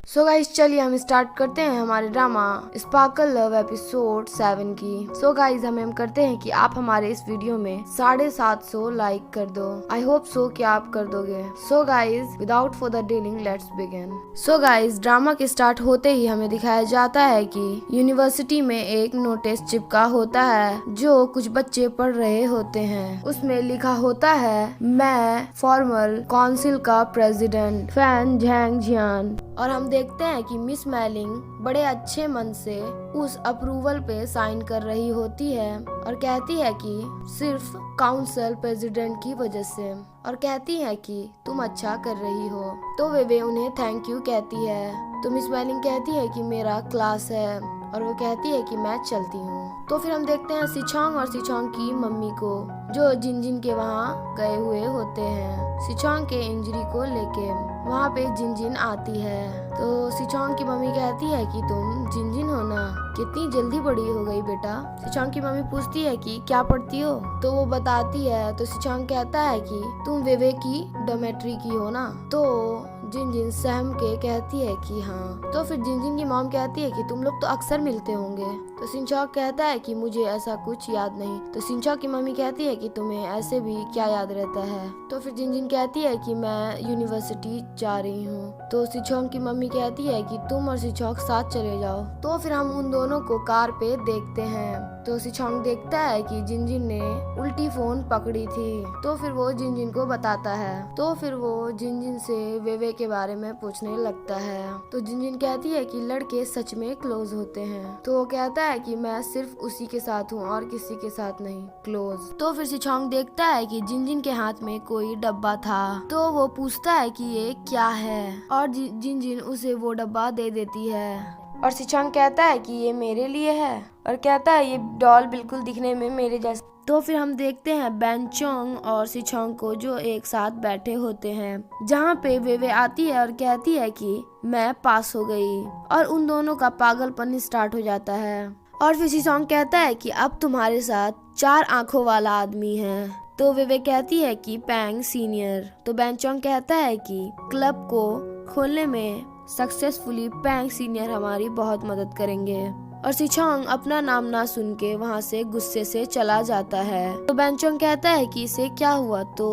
So guys चलिए हम start करते हैं हमारे ड्रामा स्पार्कल लव एपिसोड 7 की। सो गाइस हम करते हैं कि आप हमारे इस वीडियो में 750 लाइक कर दो। आई होप सो कि आप कर दोगे। So guys without further delaying let's begin. So guys drama के स्टार्ट होते ही हमें दिखाया जाता है कि यूनिवर्सिटी में एक नोटिस चिपका होता है जो कुछ बच्चे पढ़ रहे होते हैं। उसमें लिखा होता है, मैं फॉर्मल काउंसिल का प्रेसिडेंट फैन झैंग जियान। और हम देखते हैं कि मिस मैलिंग बड़े अच्छे मन से उस अप्रूवल पे साइन कर रही होती है और कहती है कि सिर्फ काउंसिल प्रेसिडेंट की वजह से, और कहती है कि तुम अच्छा कर रही हो। तो वे उन्हें थैंक यू कहती है। तो मिस मैलिंग कहती है कि मेरा क्लास है और वो कहती है कि मैं चलती हूँ। तो फिर हम देखते हैं सिचोंग और सिचोंग की मम्मी को जो जिनजिन के वहाँ गए हुए होते हैं सिचोंग के इंजरी को लेके। वहाँ पे जिनजिन आती है तो सिचोंग की मम्मी कहती है कि तुम जिनजिन हो ना, कितनी जल्दी बड़ी हो गई बेटा। सिचोंग की मम्मी पूछती है कि क्या पढ़ती हो, तो वो बताती है। तो सिचोंग कहता है कि तुम वेवे की डोमेट्री की हो ना। तो जिनजिन सहम के कहती है कि हाँ। तो फिर जिनजिन की मॉम कहती है कि तुम लोग तो अक्सर मिलते होंगे। तो सिंचॉक कहता है कि मुझे ऐसा कुछ याद नहीं। तो सिंचॉक की मम्मी कहती है कि तुम्हें ऐसे भी क्या याद रहता है। तो फिर जिनजिन कहती है कि मैं यूनिवर्सिटी जा रही हूँ। तो सिचोंग की मम्मी कहती है कि तुम और सिचोंग साथ चले जाओ। तो फिर हम उन दोनों को कार पे देखते हैं। तो सिचोंग देखता है कि जिनजिन ने उल्टी फोन पकड़ी थी। तो फिर वो जिनजिन को बताता है। तो फिर वो जिनजिन से वेवे के बारे में पूछने लगता है। तो जिनजिन कहती है कि लड़के सच में क्लोज होते हैं। तो वो कहता है कि मैं सिर्फ उसी के साथ हूँ और किसी के साथ नहीं, क्लोज। तो फिर सिचोंग देखता है कि जिनजिन के हाथ में कोई डब्बा था। तो वो पूछता है कि ये क्या है और जिनजिन उसे वो डब्बा दे देती है। और सिचोंग कहता है कि ये मेरे लिए है और कहता है ये डॉल बिल्कुल दिखने में मेरे जैसा। तो फिर हम देखते हैं बेनचोंग और सिचोंग को जो एक साथ बैठे होते हैं, जहाँ पे वे आती है और कहती है कि मैं पास हो गई। और उन दोनों का पागलपन स्टार्ट हो जाता है। और फिर सिचोंग कहता है कि अब तुम्हारे साथ 4 आंखों वाला आदमी है। तो वे कहती है कि पैंग सीनियर। तो बेनचोंग कहता है कि क्लब को खोलने में सक्सेसफुली पैंग सीनियर हमारी बहुत मदद करेंगे। और सिचोंग अपना नाम ना सुन के वहाँ से गुस्से से चला जाता है। तो बेनचोंग कहता है कि इसे क्या हुआ। तो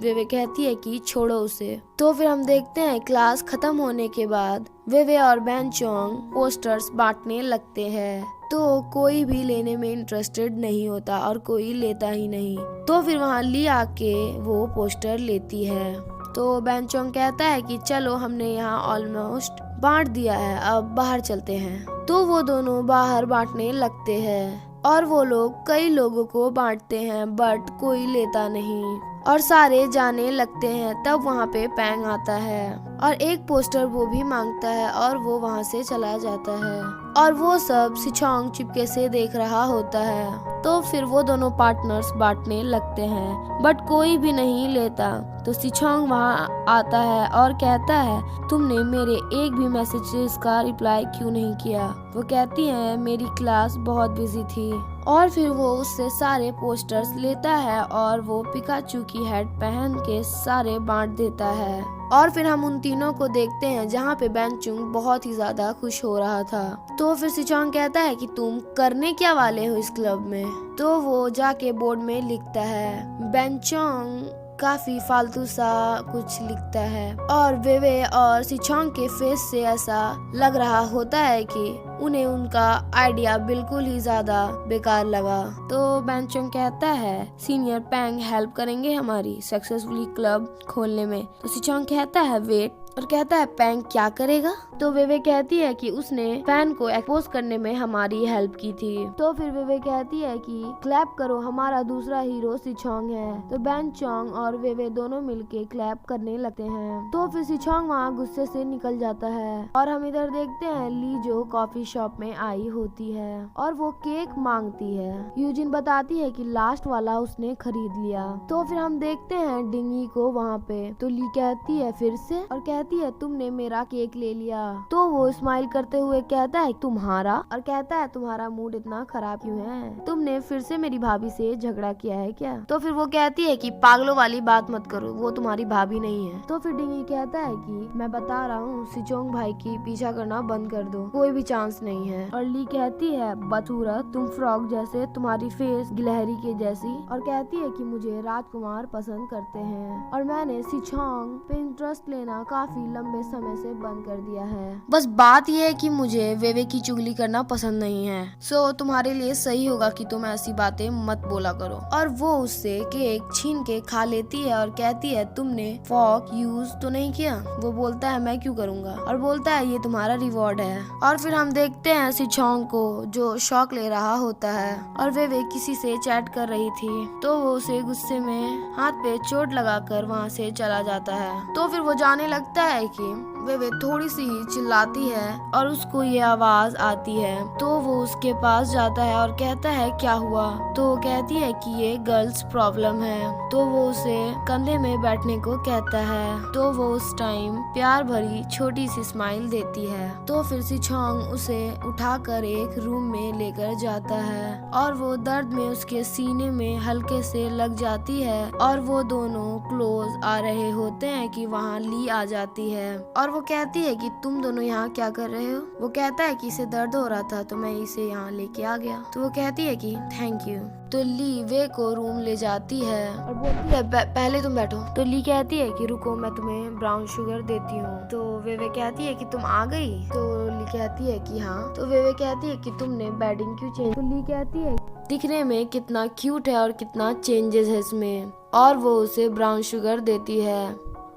वे कहती है कि छोड़ो उसे। तो फिर हम देखते हैं क्लास खत्म होने के बाद वे और बेनचोंग पोस्टर्स बांटने लगते हैं। तो कोई भी लेने में इंटरेस्टेड नहीं होता और कोई लेता ही नहीं। तो फिर वहाँ ली आके वो पोस्टर लेती है। तो बेनचोंग कहता है कि चलो हमने यहाँ ऑलमोस्ट बांट दिया है, अब बाहर चलते हैं। तो वो दोनों बाहर बांटने लगते हैं और वो लोग कई लोगों को बांटते हैं बट कोई लेता नहीं और सारे जाने लगते हैं। तब वहाँ पे पैंग आता है और एक पोस्टर वो भी मांगता है और वो वहाँ से चला जाता है और वो सब सिचोंग चुपके से देख रहा होता है। तो फिर वो दोनों पार्टनर्स बांटने लगते हैं बट कोई भी नहीं लेता। तो सिचोंग वहाँ आता है और कहता है तुमने मेरे एक भी मैसेजेस का रिप्लाई क्यों नहीं किया। वो कहती है मेरी क्लास बहुत बिजी थी। और फिर वो उससे सारे पोस्टर्स लेता है और वो पिकाचू की हेड पहन के सारे बांट देता है। और फिर हम उन तीनों को देखते हैं जहाँ पे बेनचोंग बहुत ही ज्यादा खुश हो रहा था। तो फिर सिचोंग कहता है कि तुम करने क्या वाले हो इस क्लब में। तो वो जाके बोर्ड में लिखता है। बेनचोंग काफी फालतू सा कुछ लिखता है और वे और सिचोंग के फेस से ऐसा लग रहा होता है कि उन्हें उनका आइडिया बिल्कुल ही ज्यादा बेकार लगा। तो बेनचोंग कहता है सीनियर पैंग हेल्प करेंगे हमारी सक्सेसफुली क्लब खोलने में। तो सिचोंग कहता है वेट और कहता है पैंग क्या करेगा। तो वे कहती है कि उसने फैन को एक्सपोज करने में हमारी हेल्प की थी। तो फिर वे कहती है कि क्लैप करो हमारा दूसरा हीरो सिचोंग है। तो बेनचोंग और वे दोनों मिलके क्लैप करने लगते हैं। तो फिर सिचोंग वहाँ गुस्से से निकल जाता है और हम इधर देखते हैं ली जो कॉफी शॉप में आई होती है और वो केक मांगती है। यूजिन बताती है कि लास्ट वाला उसने खरीद लिया। तो फिर हम देखते हैं डिंगी को वहाँ पे। तो ली कहती है फिर से और कहती है तुमने मेरा केक ले लिया। तो वो स्माइल करते हुए कहता है तुम्हारा, और कहता है तुम्हारा मूड इतना खराब क्यों है, तुमने फिर से मेरी भाभी से झगड़ा किया है क्या। तो फिर वो कहती है कि पागलों वाली बात मत करो, वो तुम्हारी भाभी नहीं है। तो फिर डिंगी कहता है कि मैं बता रहा हूँ सिचोंग भाई की पीछा करना बंद कर दो, कोई भी चांस नहीं है। और ली कहती है बचूरा तुम फ्रॉग जैसे, तुम्हारी फेस गिलहरी के जैसी। और कहती है कि मुझे राजकुमार पसंद करते हैं और मैंने सिचोंग पे इंटरेस्ट लेना काफी लंबे समय से बंद कर दिया है। बस बात यह है कि मुझे वेवे की चुगली करना पसंद नहीं है। सो तुम्हारे लिए सही होगा कि तुम ऐसी बातें मत बोला करो। और वो उससे केक छीन के खा लेती है और कहती है तुमने फॉक यूज तो नहीं किया। वो बोलता है मैं क्यों करूँगा, और बोलता है ये तुम्हारा रिवॉर्ड है। और फिर हम देखते हैं सिचोंग को जो शॉक ले रहा होता है और वे किसी से चैट कर रही थी। तो वो उसे गुस्से में हाथ पे चोट लगाकर वहाँ से चला जाता है। तो फिर वो जाने लगता है कि वे थोड़ी सी चिल्लाती है और उसको ये आवाज आती है। तो वो उसके पास जाता है और कहता है क्या हुआ। तो वो कहती है कि ये गर्ल्स प्रॉब्लम है। तो वो उसे कंधे में बैठने को कहता है। तो वो उस टाइम प्यार भरी छोटी सी स्माइल देती है। तो फिर सिचोंग उसे उठाकर एक रूम में लेकर जाता है और वो दर्द में उसके सीने में हल्के से लग जाती है और वो दोनों क्लोज आ रहे होते हैं कि वहाँ ली आ जाती है और वो कहती है कि तुम दोनों यहाँ क्या कर रहे हो। वो कहता है कि इसे दर्द हो रहा था तो मैं इसे यहाँ लेके आ गया। तो वो कहती है कि थैंक यू। तो ली वे को रूम ले जाती है और बोलती है पहले तुम बैठो। तो ली कहती है कि रुको मैं तुम्हें ब्राउन शुगर देती हूँ। तो वे कहती है कि तुम आ गई। तो ली कहती है कि हाँ। तो वे कहती है कि तुमने बेडिंग क्यों चेंज। तो ली कहती है दिखने में कितना क्यूट है और कितना चेंजेस है इसमें। और वो उसे ब्राउन शुगर देती है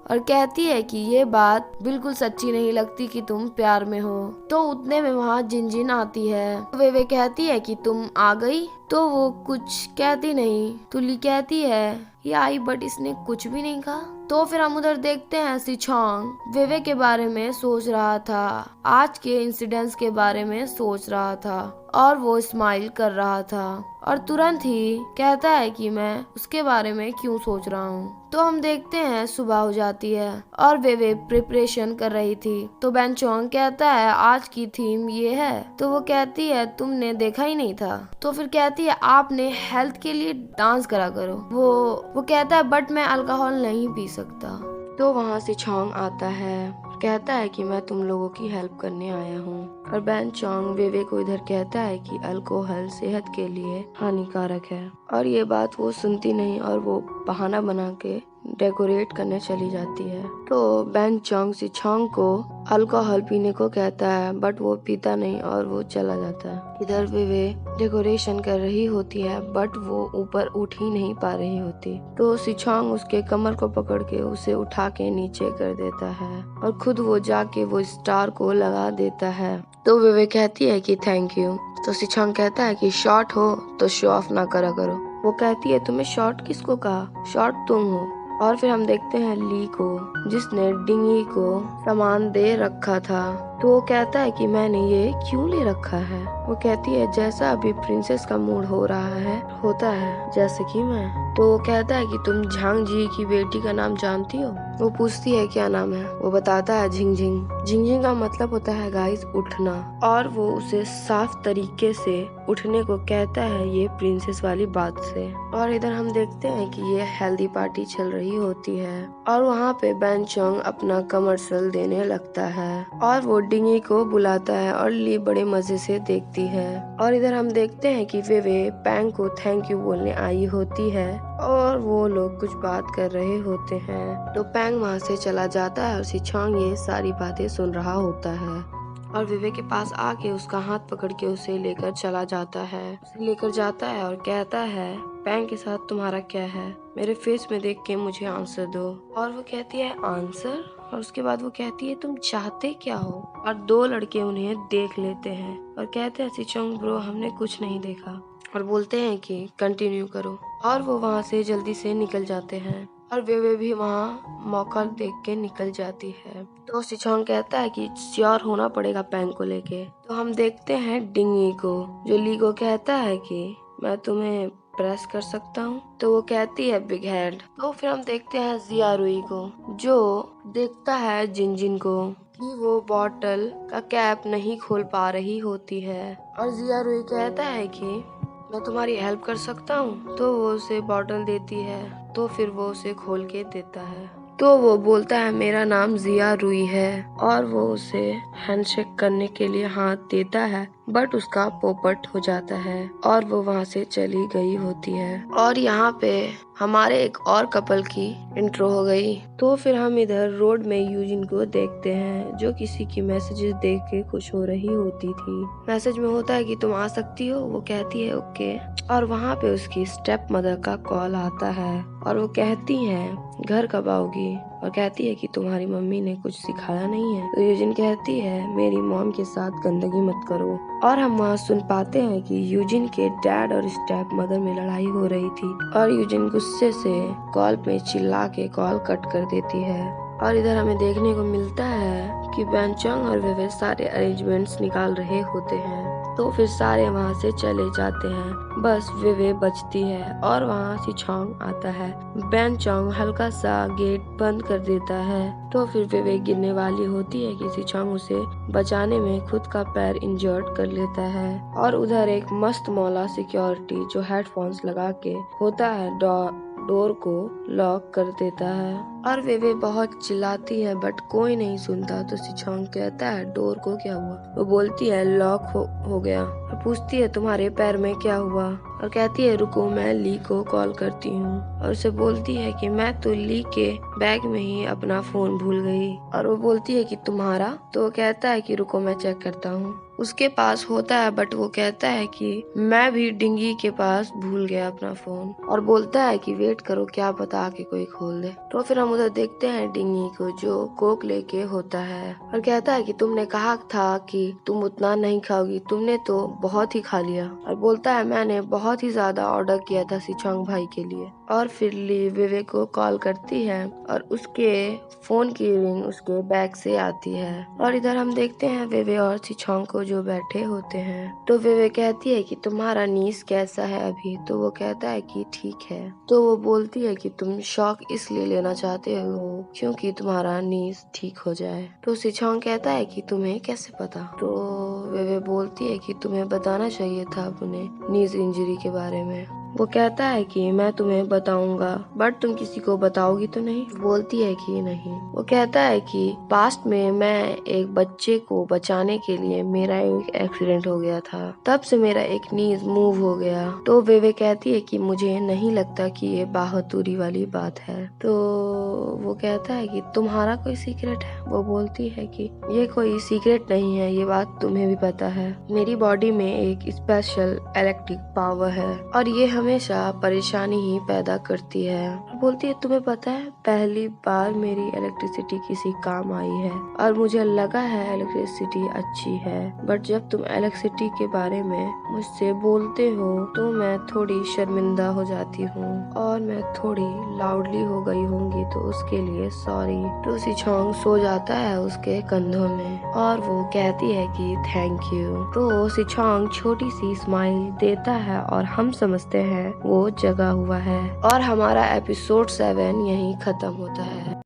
और कहती है कि ये बात बिल्कुल सच्ची नहीं लगती कि तुम प्यार में हो। तो उतने में वहाँ जिनजिन आती है। वे कहती है कि तुम आ गई। तो वो कुछ कहती नहीं। तो ली कहती है ये आई बट इसने कुछ भी नहीं कहा। तो फिर हम उधर देखते हैं सिचोंग वेवे के बारे में सोच रहा था, आज के इंसिडेंट्स के बारे में सोच रहा था और वो स्माइल कर रहा था और तुरंत ही कहता है कि मैं उसके बारे में क्यों सोच रहा हूँ। तो हम देखते हैं सुबह हो जाती है और वे प्रिपरेशन कर रही थी। तो बेनचोंग कहता है आज की थीम ये है। तो वो कहती है तुमने देखा ही नहीं था। तो फिर कहती है आपने हेल्थ के लिए डांस करा करो। वो कहता है बट मैं अल्कोहल नहीं पी सकता। तो वहाँ से सिचोंग आता है, कहता है कि मैं तुम लोगों की हेल्प करने आया हूँ। और बेनचोंग वे को इधर कहता है कि अल्कोहल सेहत के लिए हानिकारक है और ये बात वो सुनती नहीं और वो बहाना बना के डेकोरेट करने चली जाती है। तो बेनचोंग सिचोंग को अल्कोहल पीने को कहता है बट वो पीता नहीं और वो चला जाता है। इधर वे डेकोरेशन कर रही होती है बट वो ऊपर उठ ही नहीं पा रही होती। तो सिचोंग उसके कमर को पकड़ के उसे उठा के नीचे कर देता है और खुद वो जाके वो स्टार को लगा देता है। तो वे कहती है कि थैंक यू। तो सिचोंग कहता है कि शॉर्ट हो तो शो ऑफ ना करा करो। वो कहती है तुम्हें शॉर्ट किसको कहा, शॉर्ट तुम हो। और फिर हम देखते हैं ली को जिसने डिंगी को सामान दे रखा था। तो वो कहता है कि मैंने ये क्यों ले रखा है। वो कहती है जैसा अभी प्रिंसेस का मूड हो रहा है होता है जैसे कि मैं। तो वो कहता है कि तुम झांग जी की बेटी का नाम जानती हो। वो पूछती है क्या नाम है। वो बताता है झिंगझिंग। झिंगझिंग का मतलब होता है गाइस उठना। और वो उसे साफ तरीके से उठने को कहता है ये प्रिंसेस वाली बात से। और इधर हम देखते हैं कि ये हेल्दी पार्टी चल रही होती है और वहाँ पे बेनचोंग अपना कमर्शियल देने लगता है और वो डिंगी को बुलाता है और ली बड़े मजे से देखती है। और इधर हम देखते हैं कि वे पैंग को थैंक यू बोलने आई होती है और वो लोग कुछ बात कर रहे होते हैं। तो पैंग वहाँ से चला जाता है और सिचोंग ये सारी बातें सुन रहा होता है और वे के पास आके उसका हाथ पकड़ के उसे लेकर चला जाता है। उसे लेकर जाता है और कहता है पैंग के साथ तुम्हारा क्या है, मेरे फेस में देख के मुझे आंसर दो। और वो कहती है आंसर। और उसके बाद वो कहती है तुम चाहते क्या हो। और दो लड़के उन्हें देख लेते हैं और कहते हैं सिचोंग ब्रो हमने कुछ नहीं देखा। और बोलते हैं कि कंटिन्यू करो। और वो वहाँ से जल्दी से निकल जाते हैं और वे भी वहाँ मौका देख के निकल जाती है। तो सिचोंग कहता है कि श्योर होना पड़ेगा पैंग को लेके। तो हम देखते हैं डिंगी को जो ली को कहता है कि मैं तुम्हें प्रेस कर सकता हूँ? तो वो कहती है बिग हैंड। तो फिर हम देखते हैं जिया रुई को, जो देखता है जिनजिन को कि वो बॉटल का कैप नहीं खोल पा रही होती है, और जिया रुई कहता है कि मैं तुम्हारी हेल्प कर सकता हूँ। तो वो उसे बॉटल देती है, तो फिर वो उसे खोल के देता है। तो वो बोलता है मेरा नाम जिया रुई है, और वो उसे हैंडशेक करने के लिए हाथ देता है, बट उसका पोपट हो जाता है और वो वहाँ से चली गई होती है। और यहाँ पे हमारे एक और कपल की इंट्रो हो गई। तो फिर हम इधर रोड में यूजिन को देखते हैं, जो किसी की मैसेजेस देख के खुश हो रही होती थी। मैसेज में होता है कि तुम आ सकती हो, वो कहती है ओके। और वहाँ पे उसकी स्टेप मदर का कॉल आता है, और वो कहती हैं घर कब आओगी, और कहती है कि तुम्हारी मम्मी ने कुछ सिखाया नहीं है। तो यूजिन कहती है मेरी मॉम के साथ गंदगी मत करो। और हम वहाँ सुन पाते हैं कि यूजिन के डैड और स्टेप मदर में लड़ाई हो रही थी, और यूजिन गुस्से से कॉल पे चिल्ला के कॉल कट कर देती है। और इधर हमें देखने को मिलता है कि बैंचोंग और वे सारे अरेंजमेंट्स निकाल रहे होते हैं। तो फिर सारे वहाँ से चले जाते हैं, बस वे बचती है, और वहाँ सिचोंग आता है। बैंचोंग हल्का सा गेट बंद कर देता है। तो फिर वे गिरने वाली होती है कि सिचोंग उसे बचाने में खुद का पैर इंजर्ड कर लेता है। और उधर एक मस्त मौला सिक्योरिटी जो हेडफोन्स लगा के होता है डोर को लॉक कर देता है, और वे बहुत चिल्लाती है बट कोई नहीं सुनता। तो सिचोंग कहता है डोर को क्या हुआ? वो बोलती है लॉक हो गया। और पूछती है तुम्हारे पैर में क्या हुआ? और कहती है रुको मैं ली को कॉल करती हूँ। और उसे बोलती है कि मैं तो ली के बैग में ही अपना फोन भूल गई। और वो बोलती है कि तुम्हारा? तो वो कहता है कि रुको मैं चेक करता हूँ। उसके पास होता है बट वो कहता है कि मैं भी डिंगी के पास भूल गया अपना फोन, और बोलता है कि वेट करो क्या पता आके कोई खोल दे। तो फिर हम उधर देखते हैं डिंगी को, जो कोक लेके होता है, और कहता है कि तुमने कहा था कि तुम उतना नहीं खाओगी, तुमने तो बहुत ही खा लिया। और बोलता है मैंने बहुत ही ज्यादा ऑर्डर किया था सिचोंग भाई के लिए। और फिर ली वेवे को कॉल करती है, और उसके फोन की रिंग उसके बैग से आती है। और इधर हम देखते हैं वेवे और सिचोंग को जो बैठे होते हैं। तो वेवे कहती है कि तुम्हारा नीस कैसा है अभी? तो वो कहता है कि ठीक है। तो वो बोलती है कि तुम शॉक इसलिए लेना चाहते हो क्योंकि तुम्हारा नीस ठीक हो जाए। तो सिचोंग कहता है कि तुम्हें कैसे पता? तो वेवे बोलती है कि तुम्हें बताना चाहिए था अपने नीज इंजरी के बारे में। वो कहता है कि मैं तुम्हें बताऊंगा बट तुम किसी को बताओगी तो नहीं? बोलती है कि नहीं। वो कहता है कि पास्ट में मैं एक बच्चे को बचाने के लिए मेरा एक एक्सीडेंट हो गया था, तब से मेरा एक नीज मूव हो गया। तो वे कहती है कि मुझे नहीं लगता कि ये बहादुरी वाली बात है। तो वो कहता है कि तुम्हारा कोई सीक्रेट है? वो बोलती है कि ये कोई सीक्रेट नहीं है, ये बात तुम्हें भी पता है। मेरी बॉडी में एक स्पेशल इलेक्ट्रिक पावर है और ये हमेशा परेशानी ही पैदा करती है। बोलती है तुम्हें पता है पहली बार मेरी इलेक्ट्रिसिटी किसी काम आई है और मुझे लगा है इलेक्ट्रिसिटी अच्छी है, बट जब तुम इलेक्ट्रिसिटी के बारे में मुझसे बोलते हो तो मैं थोड़ी शर्मिंदा हो जाती हूँ और मैं थोड़ी लाउडली हो गई होंगी, तो उसके लिए सॉरी। तो सिचोंग सो जाता है उसके कंधों में और वो कहती है कि थैंक यू। तो सिचोंग छोटी सी स्माइल देता है और हम समझते हैं वो जगा हुआ है। और हमारा एपिसोड 7 यहीं खत्म होता है।